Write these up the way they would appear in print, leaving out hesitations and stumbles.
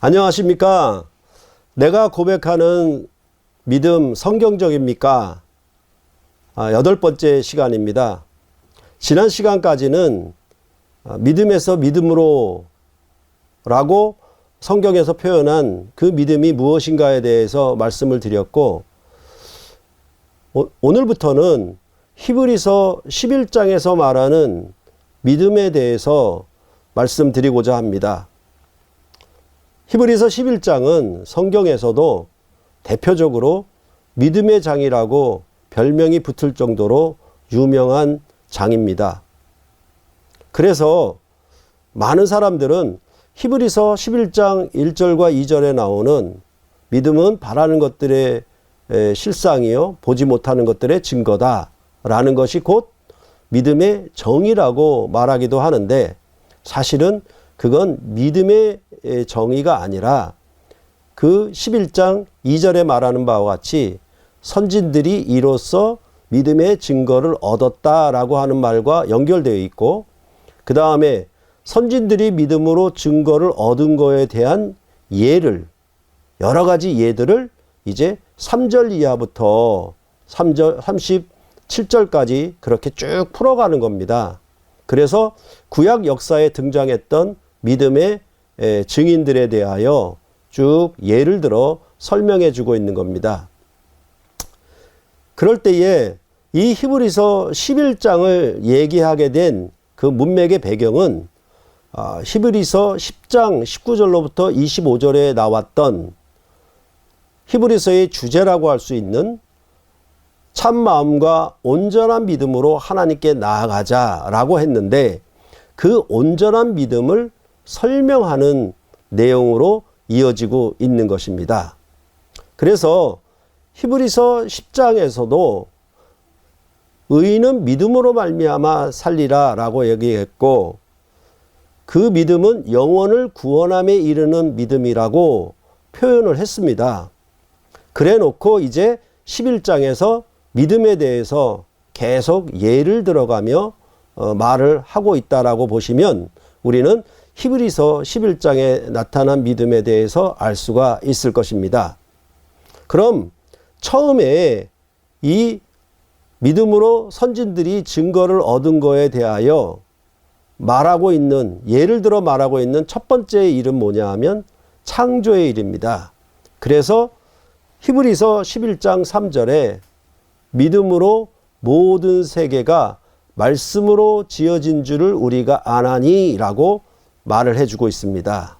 안녕하십니까? 내가 고백하는 믿음 성경적입니까? 8번째 시간입니다. 지난 시간까지는 믿음에서 믿음으로 라고 성경에서 표현한 그 믿음이 무엇인가에 대해서 말씀을 드렸고, 오늘부터는 히브리서 11장에서 말하는 믿음에 대해서 말씀드리고자 합니다. 히브리서 11장은 성경에서도 대표적으로 믿음의 장이라고 별명이 붙을 정도로 유명한 장입니다. 그래서 많은 사람들은 히브리서 11장 1절과 2절에 나오는 믿음은 바라는 것들의 실상이요 보지 못하는 것들의 증거다라는 것이 곧 믿음의 정의라고 말하기도 하는데, 사실은 그건 믿음의 정의가 아니라 그 11장 2절에 말하는 바와 같이 선진들이 이로써 믿음의 증거를 얻었다라고 하는 말과 연결되어 있고, 그 다음에 선진들이 믿음으로 증거를 얻은 거에 대한 예를, 여러 가지 예들을 이제 3절 이하부터 37절까지 그렇게 쭉 풀어가는 겁니다. 그래서 구약 역사에 등장했던 믿음의 증인들에 대하여 쭉 예를 들어 설명해 주고 있는 겁니다. 그럴 때에 이 히브리서 11장을 얘기하게 된 그 문맥의 배경은 히브리서 10장 19절로부터 25절에 나왔던 히브리서의 주제라고 할 수 있는 참 마음과 온전한 믿음으로 하나님께 나아가자라고 했는데, 그 온전한 믿음을 설명하는 내용으로 이어지고 있는 것입니다. 그래서 히브리서 10장에서도 의인은 믿음으로 말미암아 살리라 라고 얘기했고, 그 믿음은 영혼을 구원함에 이르는 믿음이라고 표현을 했습니다. 그래 놓고 이제 11장에서 믿음에 대해서 계속 예를 들어가며 말을 하고 있다라고 보시면 우리는 히브리서 11장에 나타난 믿음에 대해서 알 수가 있을 것입니다. 그럼 처음에 이 믿음으로 선진들이 증거를 얻은 거에 대하여 말하고 있는, 예를 들어 말하고 있는 첫 번째 일은 뭐냐 하면 창조의 일입니다. 그래서 히브리서 11장 3절에 믿음으로 모든 세계가 말씀으로 지어진 줄을 우리가 아나니 라고 말을 해주고 있습니다.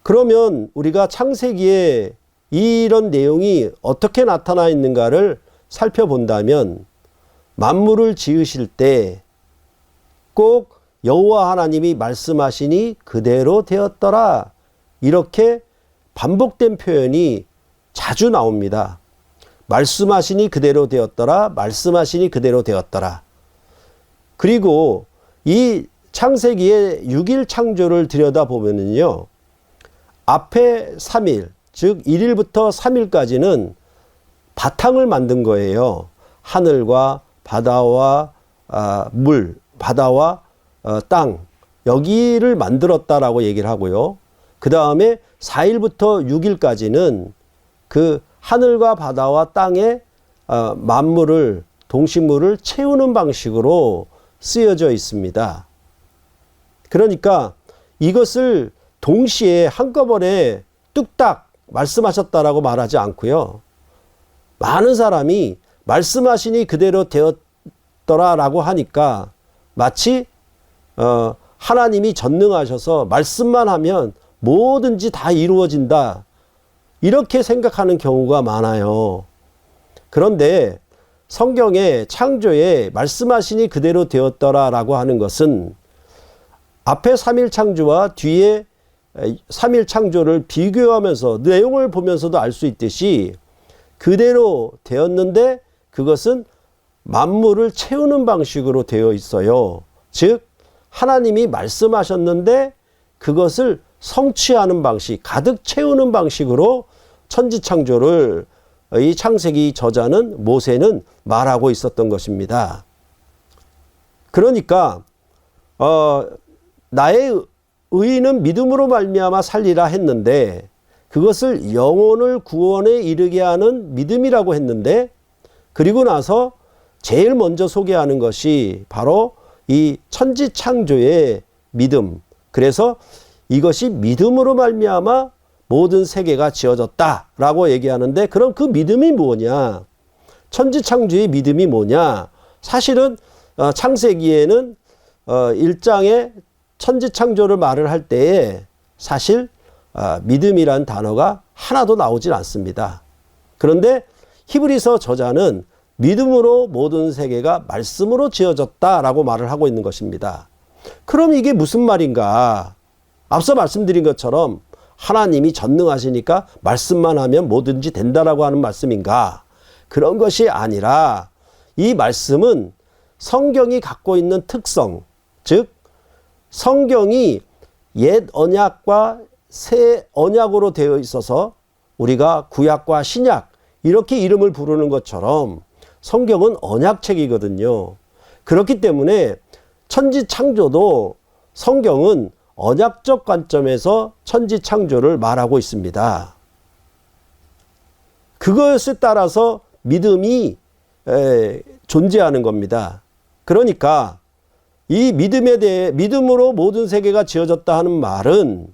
그러면 우리가 창세기에 이런 내용이 어떻게 나타나 있는가를 살펴본다면, 만물을 지으실 때 꼭 여호와 하나님이 말씀하시니 그대로 되었더라, 이렇게 반복된 표현이 자주 나옵니다. 말씀하시니 그대로 되었더라, 말씀하시니 그대로 되었더라. 그리고 이 창세기의 6일 창조를 들여다보면요, 앞에 3일, 즉 1일부터 3일까지는 바탕을 만든 거예요. 하늘과 바다와 물, 바다와 땅, 여기를 만들었다라고 얘기를 하고요. 그 다음에 4일부터 6일까지는 그 하늘과 바다와 땅의 만물을, 동식물을 채우는 방식으로 쓰여져 있습니다. 그러니까 이것을 동시에 한꺼번에 뚝딱 말씀하셨다라고 말하지 않고요. 많은 사람이 말씀하시니 그대로 되었더라라고 하니까 마치 하나님이 전능하셔서 말씀만 하면 뭐든지 다 이루어진다, 이렇게 생각하는 경우가 많아요. 그런데 성경의 창조에 말씀하시니 그대로 되었더라라고 하는 것은 앞에 3일 창조와 뒤에 3일 창조를 비교하면서 내용을 보면서도 알 수 있듯이 그대로 되었는데 그것은 만물을 채우는 방식으로 되어 있어요. 즉 하나님이 말씀하셨는데 그것을 성취하는 방식, 가득 채우는 방식으로 천지창조를 이 창세기 저자는, 모세는 말하고 있었던 것입니다. 그러니까 나의 의인은 믿음으로 말미암아 살리라 했는데 그것을 영혼을 구원에 이르게 하는 믿음이라고 했는데, 그리고 나서 제일 먼저 소개하는 것이 바로 이 천지창조의 믿음. 그래서 이것이 믿음으로 말미암아 모든 세계가 지어졌다라고 얘기하는데, 그럼 그 믿음이 뭐냐? 천지창조의 믿음이 뭐냐? 사실은 창세기에는 1장에 천지창조를 말을 할 때에 사실 믿음이란 단어가 하나도 나오질 않습니다. 그런데 히브리서 저자는 믿음으로 모든 세계가 말씀으로 지어졌다라고 말을 하고 있는 것입니다. 그럼 이게 무슨 말인가? 앞서 말씀드린 것처럼 하나님이 전능하시니까 말씀만 하면 뭐든지 된다라고 하는 말씀인가? 그런 것이 아니라 이 말씀은 성경이 갖고 있는 특성, 즉 성경이 옛 언약과 새 언약으로 되어 있어서 우리가 구약과 신약 이렇게 이름을 부르는 것처럼 성경은 언약책이거든요. 그렇기 때문에 천지창조도 성경은 언약적 관점에서 천지창조를 말하고 있습니다. 그것에 따라서 믿음이 존재하는 겁니다. 그러니까 이 믿음에 대해 믿음으로 모든 세계가 지어졌다 하는 말은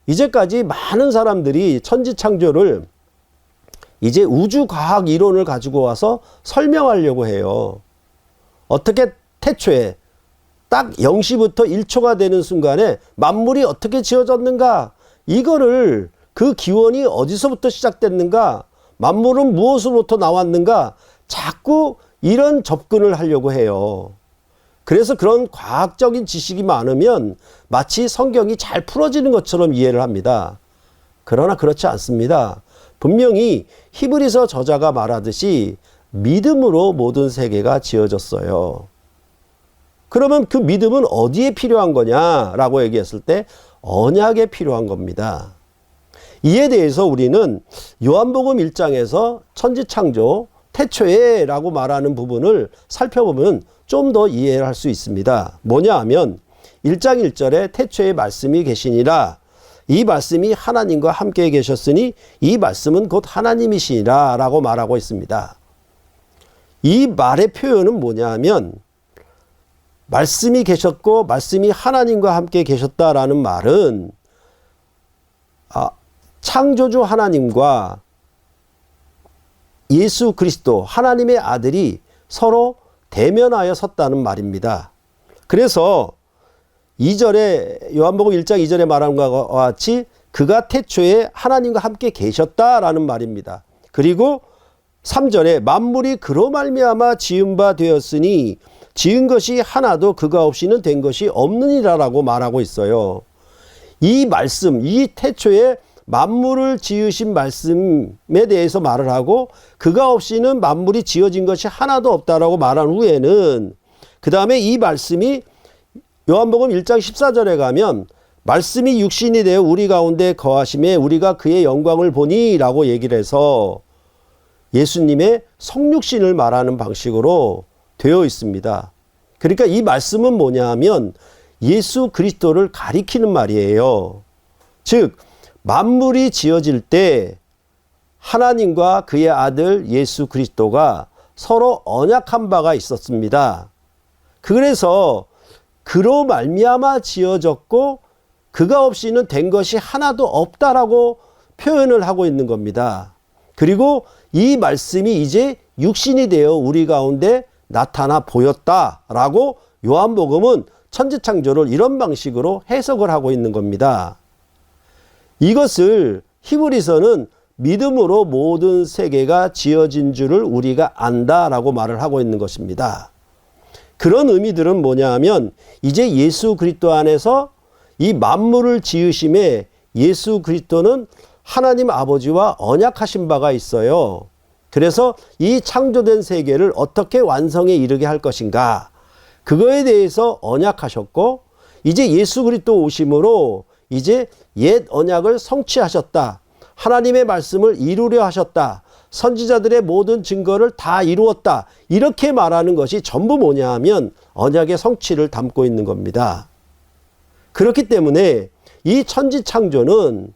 이제까지 많은 사람들이 천지창조를 이제 우주과학 이론을 가지고 와서 설명하려고 해요. 어떻게 태초에 딱 0시부터 1초가 되는 순간에 만물이 어떻게 지어졌는가, 이거를 그 기원이 어디서부터 시작됐는가, 만물은 무엇으로부터 나왔는가, 자꾸 이런 접근을 하려고 해요. 그래서 그런 과학적인 지식이 많으면 마치 성경이 잘 풀어지는 것처럼 이해를 합니다. 그러나 그렇지 않습니다. 분명히 히브리서 저자가 말하듯이 믿음으로 모든 세계가 지어졌어요. 그러면 그 믿음은 어디에 필요한 거냐라고 얘기했을 때 언약에 필요한 겁니다. 이에 대해서 우리는 요한복음 1장에서 천지창조 태초에 라고 말하는 부분을 살펴보면 좀 더 이해를 할 수 있습니다. 뭐냐 하면 1장 1절에 태초에 말씀이 계시니라, 이 말씀이 하나님과 함께 계셨으니 이 말씀은 곧 하나님이시니라 라고 말하고 있습니다. 이 말의 표현은 뭐냐 하면 말씀이 계셨고 말씀이 하나님과 함께 계셨다라는 말은 창조주 하나님과 예수 그리스도 하나님의 아들이 서로 대면하여 섰다는 말입니다. 그래서 2절에 요한복음 1장 2절에 말한 것과 같이 그가 태초에 하나님과 함께 계셨다라는 말입니다. 그리고 3절에 만물이 그로 말미암아 지은 바 되었으니 지은 것이 하나도 그가 없이는 된 것이 없느니라라고 말하고 있어요. 이 말씀, 이 태초에 만물을 지으신 말씀에 대해서 말을 하고 그가 없이는 만물이 지어진 것이 하나도 없다라고 말한 후에는 그 다음에 이 말씀이 요한복음 1장 14절에 가면 말씀이 육신이 되어 우리 가운데 거하심에 우리가 그의 영광을 보니 라고 얘기를 해서 예수님의 성육신을 말하는 방식으로 되어 있습니다. 그러니까 이 말씀은 뭐냐 하면 예수 그리스도를 가리키는 말이에요. 즉 만물이 지어질 때 하나님과 그의 아들 예수 그리스도가 서로 언약한 바가 있었습니다. 그래서 그로 말미암아 지어졌고 그가 없이는 된 것이 하나도 없다라고 표현을 하고 있는 겁니다. 그리고 이 말씀이 이제 육신이 되어 우리 가운데 나타나 보였다라고 요한복음은 천지창조를 이런 방식으로 해석을 하고 있는 겁니다. 이것을 히브리서는 믿음으로 모든 세계가 지어진 줄을 우리가 안다라고 말을 하고 있는 것입니다. 그런 의미들은 뭐냐 하면 이제 예수 그리스도 안에서 이 만물을 지으심에 예수 그리스도는 하나님 아버지와 언약하신 바가 있어요. 그래서 이 창조된 세계를 어떻게 완성에 이르게 할 것인가, 그거에 대해서 언약하셨고 이제 예수 그리스도 오심으로 이제 옛 언약을 성취하셨다. 하나님의 말씀을 이루려 하셨다. 선지자들의 모든 증거를 다 이루었다. 이렇게 말하는 것이 전부 뭐냐 하면 언약의 성취를 담고 있는 겁니다. 그렇기 때문에 이 천지창조는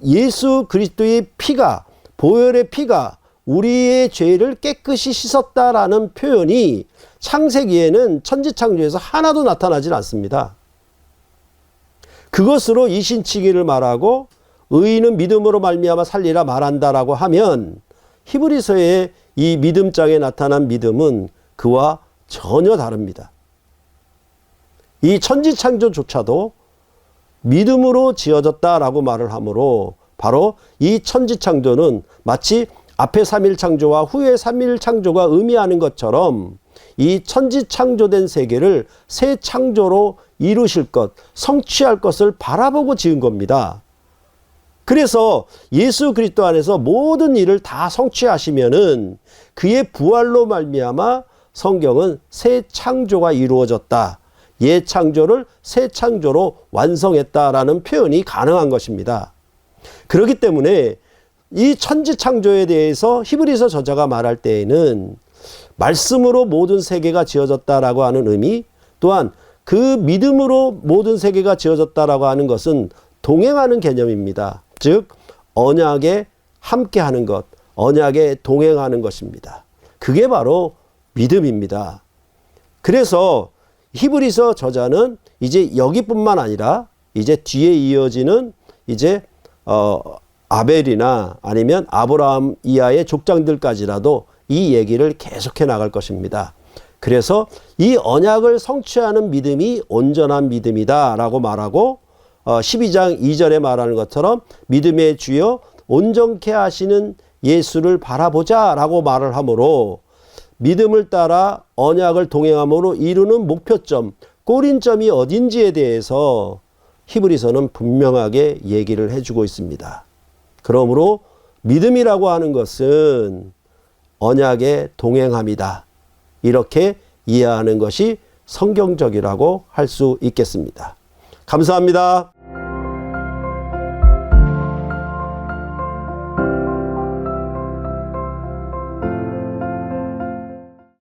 예수 그리스도의 피가, 보혈의 피가 우리의 죄를 깨끗이 씻었다라는 표현이 창세기에는 천지창조에서 하나도 나타나질 않습니다. 그것으로 이신치기를 말하고 의인은 믿음으로 말미암아 살리라 말한다라고 하면 히브리서의 이 믿음장에 나타난 믿음은 그와 전혀 다릅니다. 이 천지창조조차도 믿음으로 지어졌다라고 말을 하므로 바로 이 천지창조는 마치 앞에 3일 창조와 후에 3일 창조가 의미하는 것처럼 이 천지창조된 세계를 새 창조로 이루실 것, 성취할 것을 바라보고 지은 겁니다. 그래서 예수 그리스도 안에서 모든 일을 다 성취하시면은 그의 부활로 말미암아 성경은 새 창조가 이루어졌다. 옛 창조를 새 창조로 완성했다라는 표현이 가능한 것입니다. 그렇기 때문에 이 천지창조에 대해서 히브리서 저자가 말할 때에는 말씀으로 모든 세계가 지어졌다라고 하는 의미, 또한 그 믿음으로 모든 세계가 지어졌다라고 하는 것은 동행하는 개념입니다. 즉 언약에 함께하는 것, 언약에 동행하는 것입니다. 그게 바로 믿음입니다. 그래서 히브리서 저자는 이제 여기뿐만 아니라 이제 뒤에 이어지는 이제 아벨이나 아니면 아브라함 이하의 족장들까지라도 이 얘기를 계속해 나갈 것입니다. 그래서 이 언약을 성취하는 믿음이 온전한 믿음이다 라고 말하고 12장 2절에 말하는 것처럼 믿음의 주여 온전케 하시는 예수를 바라보자 라고 말을 하므로 믿음을 따라 언약을 동행함으로 이루는 목표점, 꼬린점이 어딘지에 대해서 히브리서는 분명하게 얘기를 해주고 있습니다. 그러므로 믿음이라고 하는 것은 언약에 동행함이다. 이렇게 이해하는 것이 성경적이라고 할 수 있겠습니다. 감사합니다.